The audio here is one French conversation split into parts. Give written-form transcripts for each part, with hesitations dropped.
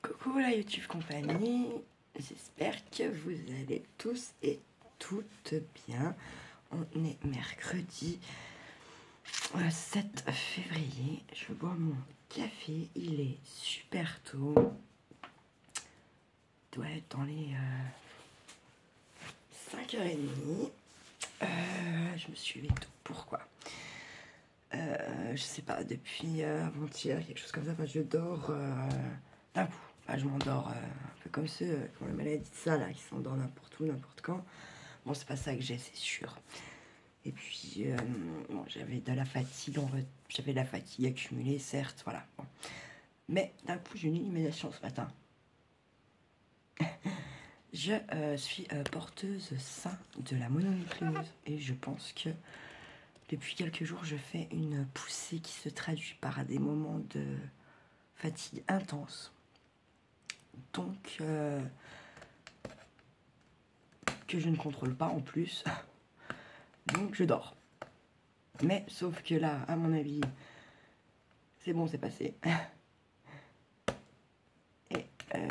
Coucou la YouTube compagnie, j'espère que vous allez tous et toutes bien. On est mercredi 7 février, je bois mon café, il est super tôt. Il doit être dans les 5h30. Je me suis levée tôt, pourquoi je sais pas, depuis avant-hier, quelque chose comme ça, je dors d'un coup. Je m'endors un peu comme ceux qui ont la maladie de ça, là, qui s'endorment n'importe où, n'importe quand. Bon, c'est pas ça que j'ai, c'est sûr. Et puis, bon, j'avais de la fatigue, j'avais de la fatigue accumulée, certes, voilà. Bon. Mais d'un coup, j'ai eu une illumination ce matin. Je suis porteuse sain de la mononucléose et je pense que depuis quelques jours, je fais une poussée qui se traduit par des moments de fatigue intense. Donc, que je ne contrôle pas en plus. Donc, je dors. Mais, sauf que là, à mon avis, c'est bon, c'est passé. Et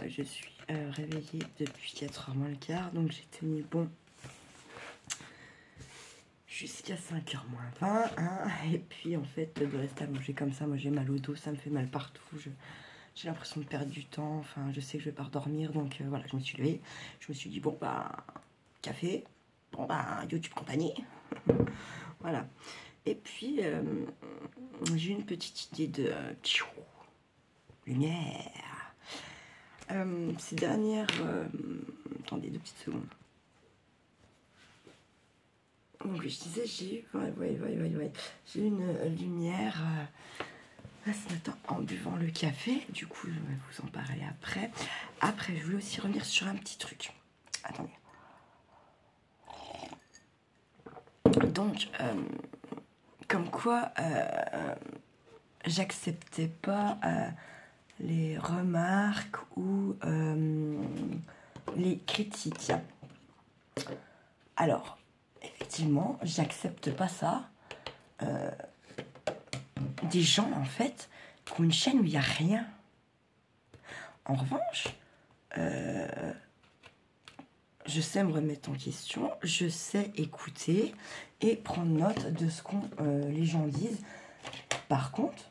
je suis réveillée depuis 4h moins le quart. Donc, j'ai tenu bon jusqu'à 5h moins 20. Hein. Et puis, en fait, de rester à manger comme ça, moi, j'ai mal au dos, ça me fait mal partout. J'ai l'impression de perdre du temps, enfin je sais que je vais pas redormir, donc voilà, je me suis levée, je me suis dit bon bah café, bon bah YouTube compagnie, voilà. Et puis j'ai une petite idée de lumière. Ces dernières, attendez 2 petites secondes. Donc je disais j'ai une lumière. Ce matin en buvant le café, du coup je vais vous en parler après. Après je voulais aussi revenir sur un petit truc. Attendez. Donc, comme quoi j'acceptais pas les remarques ou les critiques. Alors, effectivement, j'accepte pas ça. Des gens en fait qui ont une chaîne où il n'y a rien. En revanche, je sais me remettre en question, je sais écouter et prendre note de ce que les gens disent. Par contre,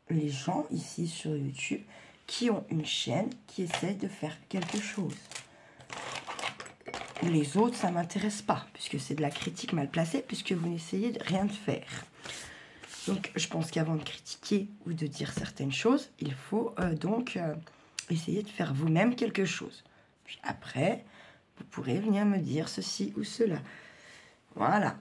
les gens ici sur YouTube qui ont une chaîne, qui essaient de faire quelque chose. Les autres, ça ne m'intéresse pas, puisque c'est de la critique mal placée, puisque vous n'essayez de rien de faire. Donc, je pense qu'avant de critiquer ou de dire certaines choses, il faut donc essayer de faire vous-même quelque chose. Puis après, vous pourrez venir me dire ceci ou cela. Voilà.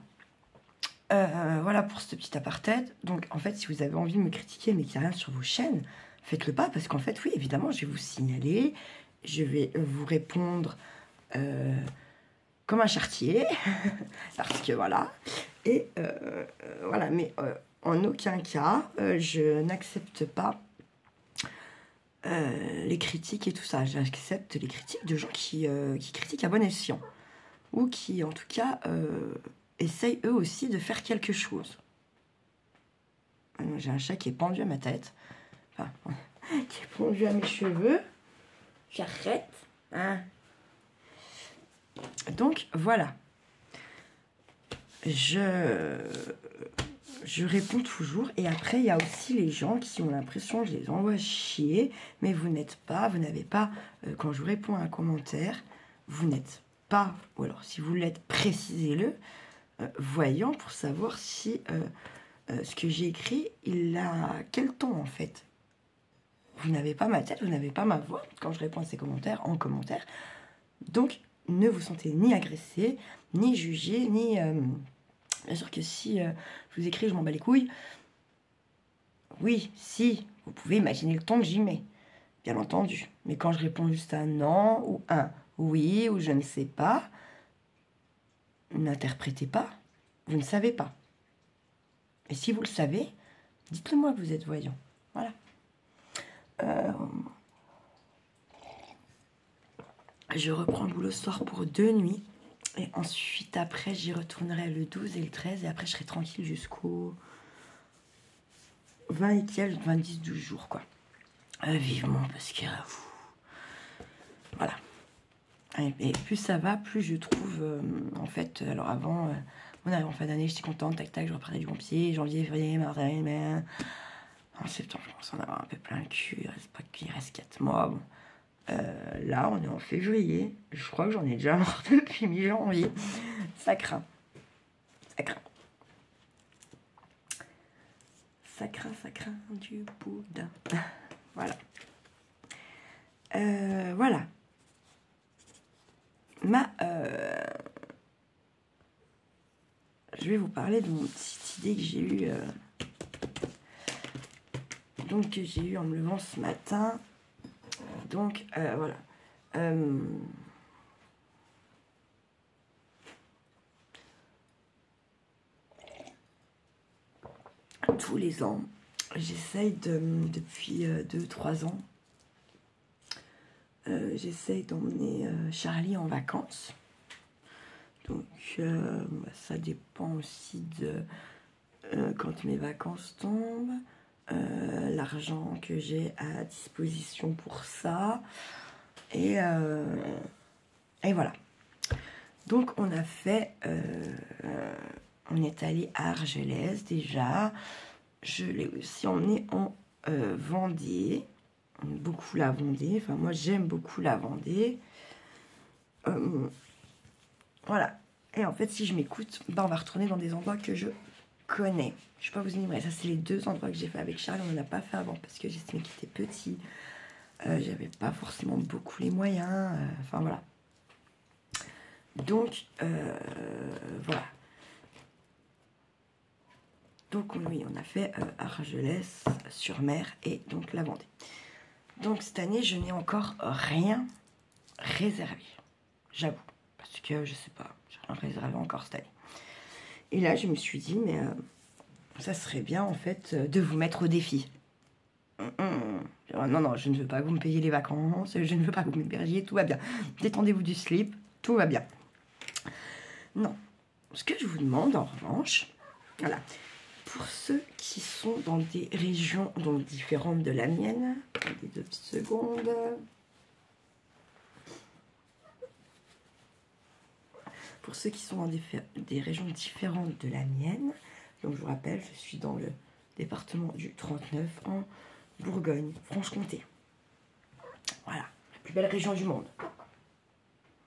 Voilà pour ce petit aparté. Donc, en fait, si vous avez envie de me critiquer, mais qu'il n'y a rien sur vos chaînes, faites-le pas, parce qu'en fait, oui, évidemment, je vais vous signaler, je vais vous répondre comme un charretier, parce que voilà. Et voilà, mais en aucun cas, je n'accepte pas les critiques et tout ça. J'accepte les critiques de gens qui critiquent à bon escient. Ou qui, en tout cas, essayent eux aussi de faire quelque chose. J'ai un chat qui est pendu à ma tête. Enfin, qui est pendu à mes cheveux. J'arrête. Hein. Donc, voilà. Je réponds toujours. Et après, il y a aussi les gens qui ont l'impression que je les envoie chier. Mais vous n'avez pas, quand je vous réponds à un commentaire, vous n'êtes pas, ou alors si vous l'êtes, précisez-le, voyant pour savoir si ce que j'ai écrit, il a quel ton en fait. Vous n'avez pas ma tête, vous n'avez pas ma voix quand je réponds à ces commentaires, en commentaire. Donc, ne vous sentez ni agressé, ni jugé, ni... bien sûr que si je vous écris, je m'en bats les couilles. Oui, si, vous pouvez imaginer le ton que j'y mets, bien entendu. Mais quand je réponds juste un non, ou un oui, ou je ne sais pas, n'interprétez pas, vous ne savez pas. Et si vous le savez, dites-le moi que vous êtes voyant. Voilà. Je reprends le boulot ce soir pour 2 nuits. Et ensuite, après, j'y retournerai le 12 et le 13. Et après, je serai tranquille jusqu'au 20 et quelques, 20, 10, 12 jours, quoi. Vivement, parce que Et plus ça va, plus je trouve, en fait, alors avant, on arrive en fin d'année, j'étais contente, tac tac, je repartais du bon pied, janvier, février, mars, mai. En septembre, je commence à en avoir un peu plein le cul, il reste 4 mois, bon. Là, on est en février, je crois que j'en ai déjà marre depuis mi-janvier. Ça craint. Ça craint. Ça craint du boudin. Voilà. Voilà. Je vais vous parler de mon petite idée que j'ai eue. Donc, que j'ai eue en me levant ce matin. Donc, voilà. Tous les ans, j'essaye depuis 2-3 ans, j'essaye d'emmener Charlie en vacances. Donc ça dépend aussi de quand mes vacances tombent, l'argent que j'ai à disposition pour ça. Et voilà. Donc on a fait... on est allé à Argelès déjà. Je l'ai aussi emmené en Vendée. Beaucoup la Vendée. Enfin, moi, j'aime beaucoup la Vendée. Voilà. Et en fait, si je m'écoute, on va retourner dans des endroits que je connais. Je ne vais pas vous énumérer. Ça, c'est les 2 endroits que j'ai fait avec Charles. On n'en a pas fait avant parce que j'estimais qu'il était petit. J'avais pas forcément beaucoup les moyens. Enfin, voilà. Donc, voilà. Donc oui, on a fait Argelès-sur-Mer et donc la Vendée. Donc cette année, je n'ai encore rien réservé, j'avoue. Parce que je sais pas, j'ai rien réservé encore cette année. Et là, je me suis dit, mais ça serait bien en fait de vous mettre au défi. Non, je ne veux pas que vous me payiez les vacances, je ne veux pas que vous m'hébergiez, tout va bien. Détendez-vous du slip, tout va bien. Non. Ce que je vous demande en revanche, voilà. Pour ceux qui sont dans des régions donc différentes de la mienne, des 2 petites secondes. Pour ceux qui sont dans des régions différentes de la mienne, donc je vous rappelle, je suis dans le département du 39 en Bourgogne-Franche-Comté. Voilà, la plus belle région du monde.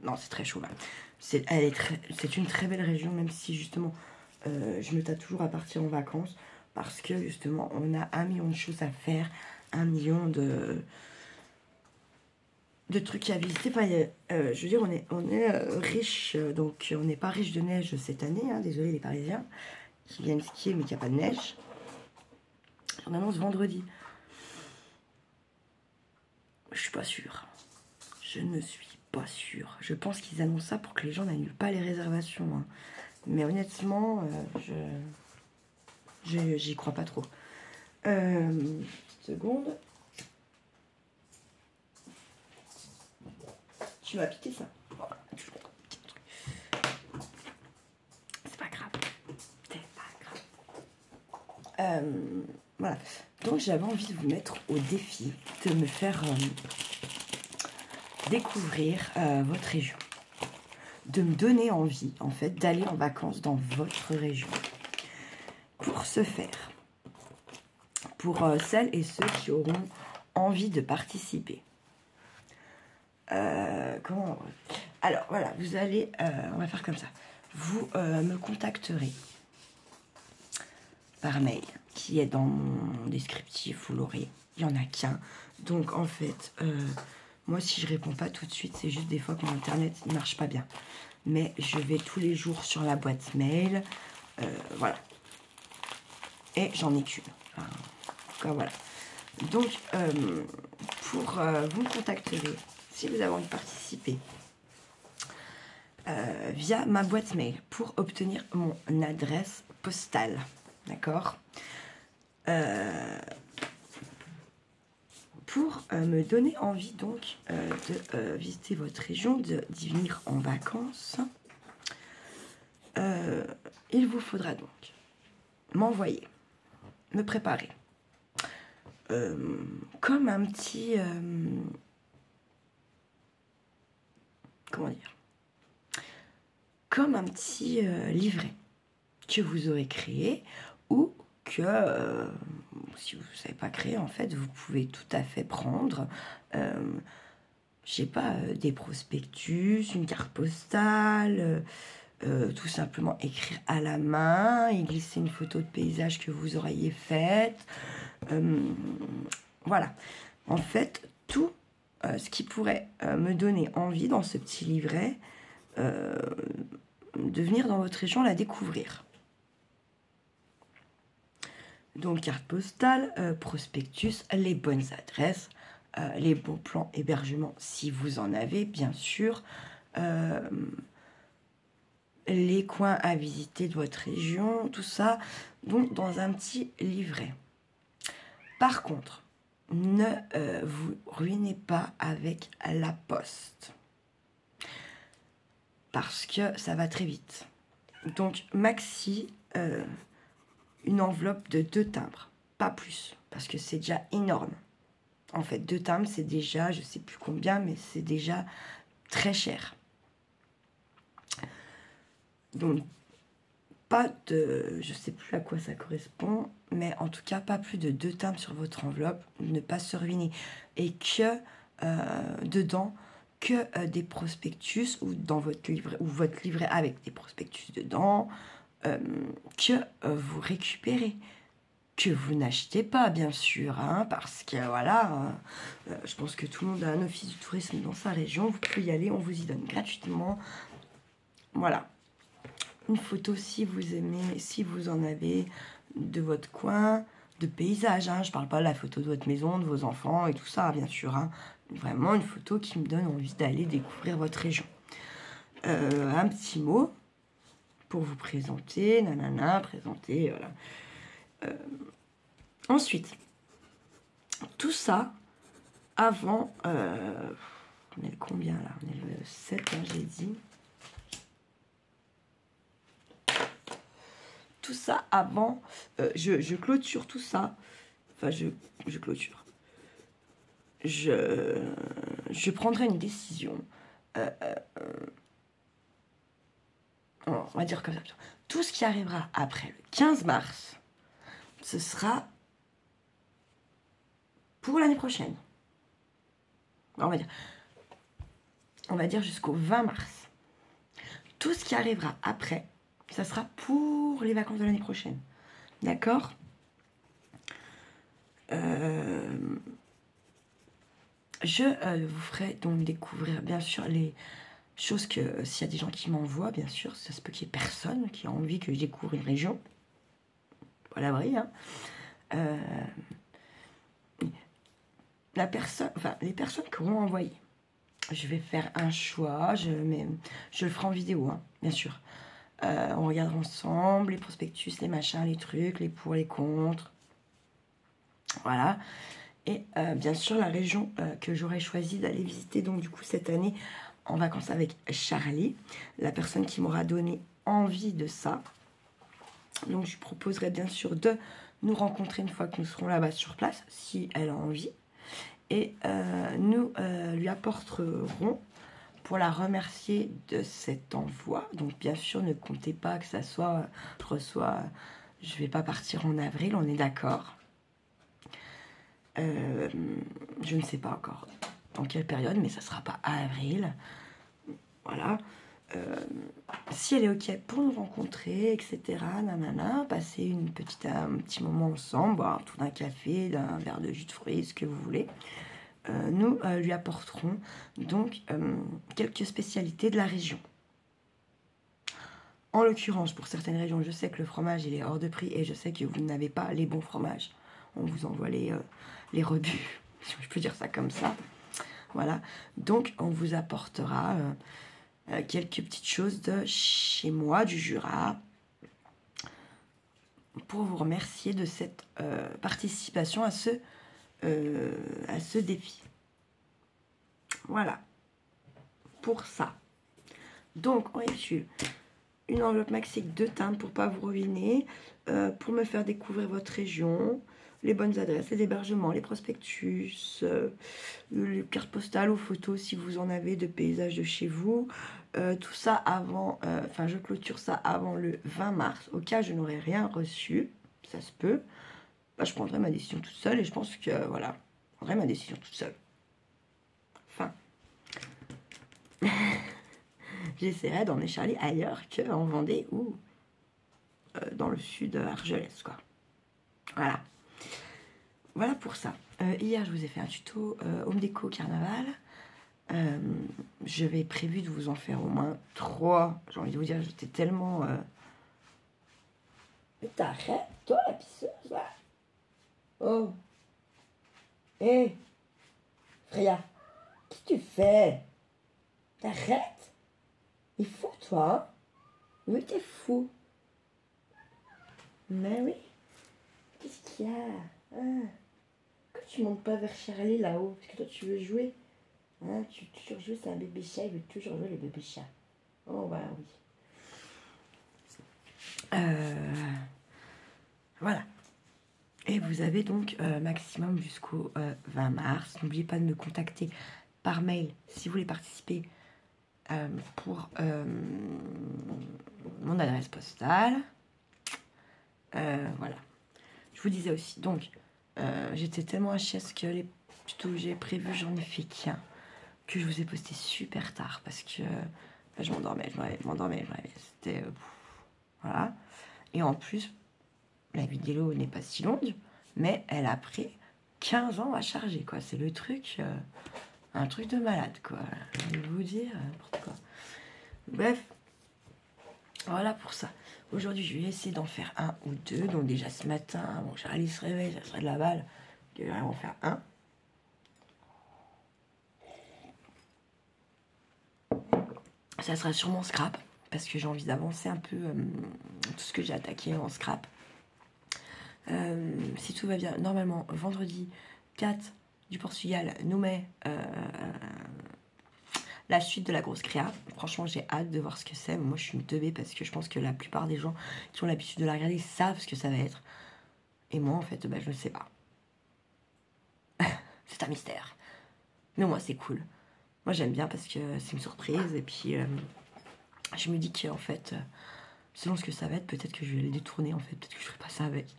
Non, c'est très chaud là. C'est une très belle région, même si justement... je me tâte toujours à partir en vacances parce que justement on a 1 million de choses à faire, 1 million de trucs à visiter. Enfin, je veux dire, on est riche, donc on n'est pas riche de neige cette année, hein, désolé les Parisiens qui viennent skier mais qu'il n'y a pas de neige. On annonce vendredi. Je suis pas sûre. Je ne suis pas sûre. Je pense qu'ils annoncent ça pour que les gens n'annulent pas les réservations. Hein. Mais honnêtement, j'y crois pas trop. Seconde. Tu m'as piqué ça. C'est pas grave. C'est pas grave. Voilà. Donc j'avais envie de vous mettre au défi de me faire découvrir votre région. De me donner envie, en fait, d'aller en vacances dans votre région. Pour ce faire, pour celles et ceux qui auront envie de participer. Alors, voilà, vous allez... on va faire comme ça. Vous me contacterez par mail, qui est dans mon descriptif, vous l'aurez. Il n'y en a qu'un. Donc, en fait... moi, si je réponds pas tout de suite, c'est juste des fois que mon internet ne marche pas bien. Mais je vais tous les jours sur la boîte mail. Voilà. Et j'en ai qu'une. Enfin, en tout cas, voilà. Donc, vous me contacterez, si vous avez envie de participer, via ma boîte mail pour obtenir mon adresse postale. D'accord ? Pour me donner envie donc de visiter votre région, d'y venir en vacances, il vous faudra donc m'envoyer, me préparer, comme un petit comment dire, comme un petit livret que vous aurez créé ou que, si vous ne savez pas créer, en fait, vous pouvez tout à fait prendre, je sais pas, des prospectus, une carte postale, tout simplement écrire à la main, y glisser une photo de paysage que vous auriez faite. Voilà. En fait, tout ce qui pourrait me donner envie dans ce petit livret de venir dans votre région la découvrir. Donc, carte postale, prospectus, les bonnes adresses, les bons plans hébergement si vous en avez, bien sûr, les coins à visiter de votre région, tout ça, donc dans un petit livret. Par contre, ne vous ruinez pas avec la poste, parce que ça va très vite. Donc, maxi, une enveloppe de 2 timbres, pas plus, parce que c'est déjà énorme. En fait, 2 timbres, c'est déjà, je sais plus combien, mais c'est déjà très cher. Donc, pas de, je sais plus à quoi ça correspond, mais en tout cas, pas plus de 2 timbres sur votre enveloppe, ne pas se ruiner. Et que dedans, que des prospectus, ou dans votre livret, ou votre livret avec des prospectus dedans, que vous récupérez, que vous n'achetez pas, bien sûr, hein, parce que voilà, je pense que tout le monde a un office du tourisme dans sa région, vous pouvez y aller, on vous y donne gratuitement. Voilà. Une photo si vous aimez, si vous en avez, de votre coin, de paysage, hein. Je parle pas de la photo de votre maison, de vos enfants et tout ça, bien sûr, hein. Vraiment une photo qui me donne envie d'aller découvrir votre région. Un petit mot pour vous présenter, nanana, présenter, voilà. Ensuite, tout ça avant, on est le combien là? On est le 7, hein, j'ai dit. Tout ça avant, je clôture tout ça. Enfin, je clôture. Je prendrai une décision. On va dire comme ça. Tout ce qui arrivera après le 15 mars, ce sera pour l'année prochaine. On va dire jusqu'au 20 mars. Tout ce qui arrivera après, ça sera pour les vacances de l'année prochaine. D'accord ? Je vous ferai donc découvrir, bien sûr, les choses que, s'il y a des gens qui m'envoient, bien sûr, ça se peut qu'il y ait personne qui a envie que je découvre une région. Pas l'abri, hein. Les personnes qui auront envoyé, je vais faire un choix, je le ferai en vidéo, hein, bien sûr. On regardera ensemble les prospectus, les machins, les trucs, les pour, les contre. Voilà. Et bien sûr, la région que j'aurais choisi d'aller visiter, donc du coup, cette année, en vacances avec Charlie, la personne qui m'aura donné envie de ça. Donc, je lui proposerai bien sûr de nous rencontrer une fois que nous serons là-bas sur place, si elle a envie. Et nous lui apporterons pour la remercier de cet envoi. Donc, bien sûr, ne comptez pas que ça soit, je vais pas partir en avril, on est d'accord. Je ne sais pas encore dans quelle période, mais ça sera pas à avril. Voilà. Si elle est ok pour nous rencontrer, etc., nanana, passer un petit moment ensemble, boire tout d'un café, d'un verre de jus de fruits, ce que vous voulez, nous lui apporterons donc quelques spécialités de la région. En l'occurrence, pour certaines régions, je sais que le fromage il est hors de prix et je sais que vous n'avez pas les bons fromages. On vous envoie les rebuts, si je peux dire ça comme ça. Voilà. Donc, on vous apportera quelques petites choses de chez moi, du Jura, pour vous remercier de cette participation à ce défi. Voilà. Pour ça. Donc, on réussit une enveloppe maxi de 2 timbres pour pas vous ruiner, pour me faire découvrir votre région, les bonnes adresses, les hébergements, les prospectus, les cartes postales ou photos si vous en avez de paysages de chez vous. Tout ça avant, je clôture ça avant le 20 mars. Au cas où je n'aurais rien reçu, ça se peut, je prendrai ma décision toute seule et je pense que, voilà, je prendrai ma décision toute seule. Enfin, j'essaierai d'emmener Charlie ailleurs qu'en Vendée ou dans le sud Argelès, quoi. Voilà. Voilà pour ça. Hier, je vous ai fait un tuto home déco carnaval. J'avais prévu de vous en faire au moins 3. J'ai envie de vous dire, j'étais tellement... Mais t'arrêtes, toi, la pisseuse, là. Oh. Hé. Freya, qu'est-ce que tu fais? T'arrêtes? Il est fou, toi. Oui, t'es fou. Mais oui. Qu'est-ce qu'il y a? Pourquoi tu montes pas vers Charlie là-haut? Parce que toi, tu veux jouer. Hein, tu veux toujours jouer, c'est un bébé chat, il veut toujours jouer les bébés chats. Oh, bah oui. Voilà. Et vous avez donc maximum jusqu'au 20 mars. N'oubliez pas de me contacter par mail si vous voulez participer pour mon adresse postale. Voilà. Je vous disais aussi, donc, j'étais tellement HS que les tutos que j'ai prévus, j'en ai fait qu'un, que je vous ai posté super tard parce que je m'endormais, c'était... voilà. Et en plus, la vidéo n'est pas si longue, mais elle a pris 15 ans à charger, quoi. C'est le truc, un truc de malade, quoi. Je vais vous dire, n'importe quoi. Bref, voilà pour ça. Aujourd'hui, je vais essayer d'en faire un ou deux. Donc déjà ce matin, bon, Charlie se réveille, ça serait de la balle. Je vais en faire un. Ça sera sûrement scrap, parce que j'ai envie d'avancer un peu tout ce que j'ai attaqué en scrap. Si tout va bien, normalement, vendredi 4 du Portugal nous met la suite de la grosse créa. Franchement, j'ai hâte de voir ce que c'est. Moi, je suis une teubée parce que je pense que la plupart des gens qui ont l'habitude de la regarder savent ce que ça va être. Et moi, en fait, je ne sais pas. C'est un mystère. Mais moi, c'est cool. Moi, j'aime bien parce que c'est une surprise. Et puis, je me dis qu'en fait, selon ce que ça va être, peut-être que je vais le détourner. En fait, peut-être que je ferai pas ça avec.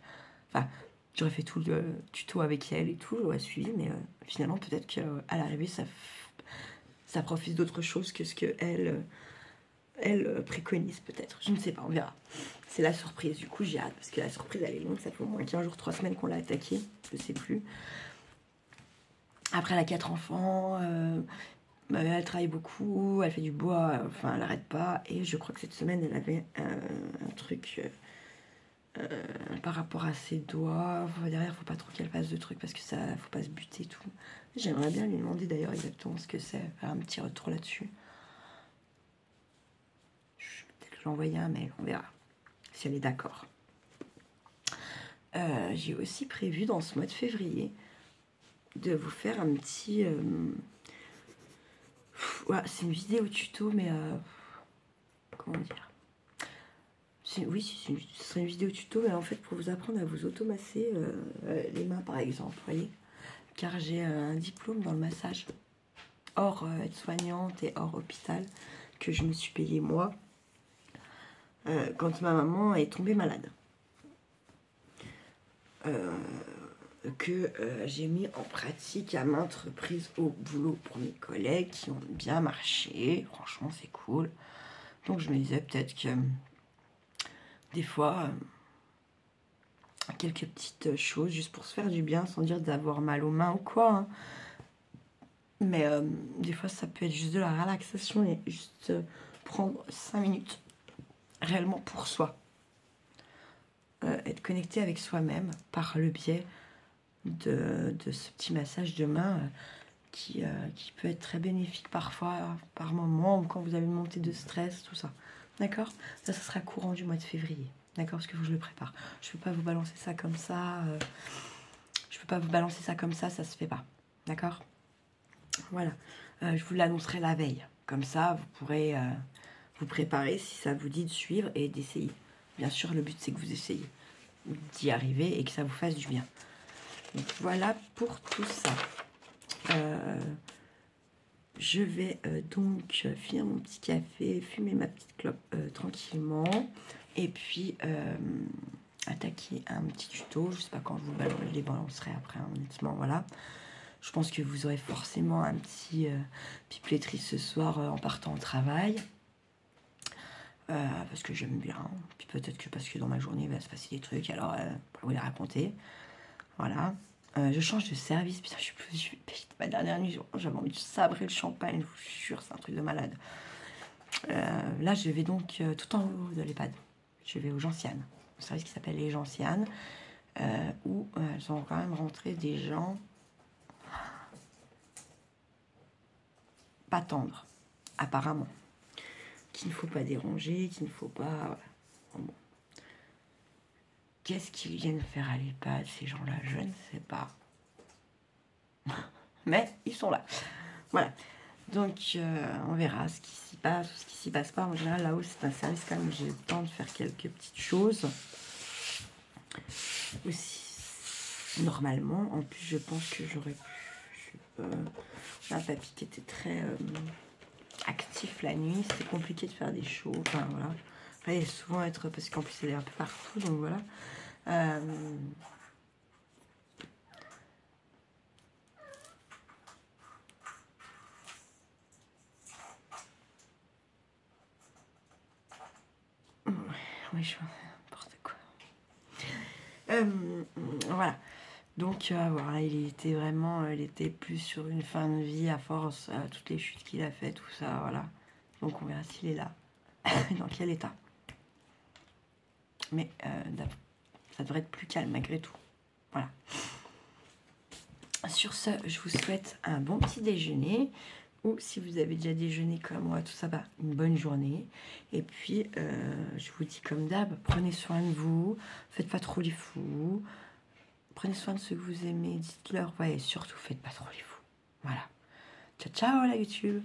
Enfin, j'aurais fait tout le tuto avec elle et tout, j'aurais suivi. Mais finalement, peut-être qu'à l'arrivée, ça profite d'autre chose que ce que elle préconise peut-être. Je ne sais pas, on verra. C'est la surprise, du coup j'ai hâte parce que la surprise elle est longue, ça fait au moins 15 jours, 3 semaines qu'on l'a attaquée, je sais plus. Après elle a 4 enfants, elle travaille beaucoup, elle fait du bois, enfin elle arrête pas. Et je crois que cette semaine elle avait un truc par rapport à ses doigts. Derrière faut pas trop qu'elle fasse de trucs parce que ça, faut pas se buter et tout. J'aimerais bien lui demander d'ailleurs exactement ce que c'est, faire un petit retour là-dessus. Peut-être lui envoyer un mail, on verra si elle est d'accord. J'ai aussi prévu dans ce mois de février de vous faire un petit... ouais, c'est une vidéo tuto, mais... comment dire, oui, ce serait une vidéo tuto, mais en fait pour vous apprendre à vous automasser les mains par exemple, vous voyez. Car j'ai un diplôme dans le massage, hors aide-soignante et hors hôpital, que je me suis payé moi, quand ma maman est tombée malade. Que j'ai mis en pratique à maintes reprises au boulot pour mes collègues qui ont bien marché. Franchement, c'est cool. Donc, je me disais peut-être que des fois, quelques petites choses juste pour se faire du bien sans dire d'avoir mal aux mains ou quoi. Hein. Mais des fois, ça peut être juste de la relaxation et juste prendre 5 minutes réellement pour soi. Être connecté avec soi-même par le biais de ce petit massage de main qui peut être très bénéfique parfois, par moment, ou quand vous avez une montée de stress, tout ça. D'accord? Ça sera courant du mois de février. D'accord? Parce que je le prépare. Je ne peux pas vous balancer ça comme ça. Ça se fait pas. D'accord? Voilà. Je vous l'annoncerai la veille. Comme ça, vous pourrez vous préparer si ça vous dit de suivre et d'essayer. Bien sûr, le but, c'est que vous essayiez d'y arriver et que ça vous fasse du bien. Donc, voilà pour tout ça. Je vais donc finir mon petit café, fumer ma petite clope tranquillement. Et puis attaquer un petit tuto. Je sais pas quand je vous les balancerai après, hein, honnêtement, voilà. Je pense que vous aurez forcément un petit pipletterie ce soir en partant au travail. Parce que j'aime bien. Puis peut-être que parce que dans ma journée, il va se passer des trucs. Alors, pour vous les raconter. Voilà. Je change de service. Putain, je suis ma dernière nuit. J'avais envie de sabrer le champagne. Je vous jure, c'est un truc de malade. Là, je vais donc tout en haut de l'EHPAD. Je vais aux Gentianes. Un service qui s'appelle les Gentianes. Où elles ont quand même rentré des gens pas tendres, apparemment. Qu'il ne faut pas déranger, qu'il ne faut pas... Voilà. Bon. Qu'est-ce qu'ils viennent faire à l'EHPAD, ces gens-là? Je ne sais pas. Mais ils sont là. Voilà. Donc, on verra ce qui s'y passe ou ce qui s'y passe pas. En général, là-haut, c'est un service quand même où j'ai le temps de faire quelques petites choses. Aussi, normalement, en plus, je pense que j'aurais pu... un papy qui était très actif la nuit. C'était compliqué de faire des shows. Enfin, voilà. Après, il souvent être... Parce qu'en plus, elle est un peu partout. Donc, voilà. Oui, je fais n'importe quoi. Voilà. Donc, voilà, il était plus sur une fin de vie à force, toutes les chutes qu'il a fait, tout ça, voilà. Donc, on verra s'il est là, dans quel état. Mais ça devrait être plus calme malgré tout. Voilà. Sur ce, je vous souhaite un bon petit déjeuner. Ou si vous avez déjà déjeuné comme moi, tout ça, bah, une bonne journée. Et puis, je vous dis comme d'hab, prenez soin de vous, faites pas trop les fous, prenez soin de ceux que vous aimez, dites-leur, ouais, et surtout, faites pas trop les fous. Voilà. Ciao, ciao, la YouTube.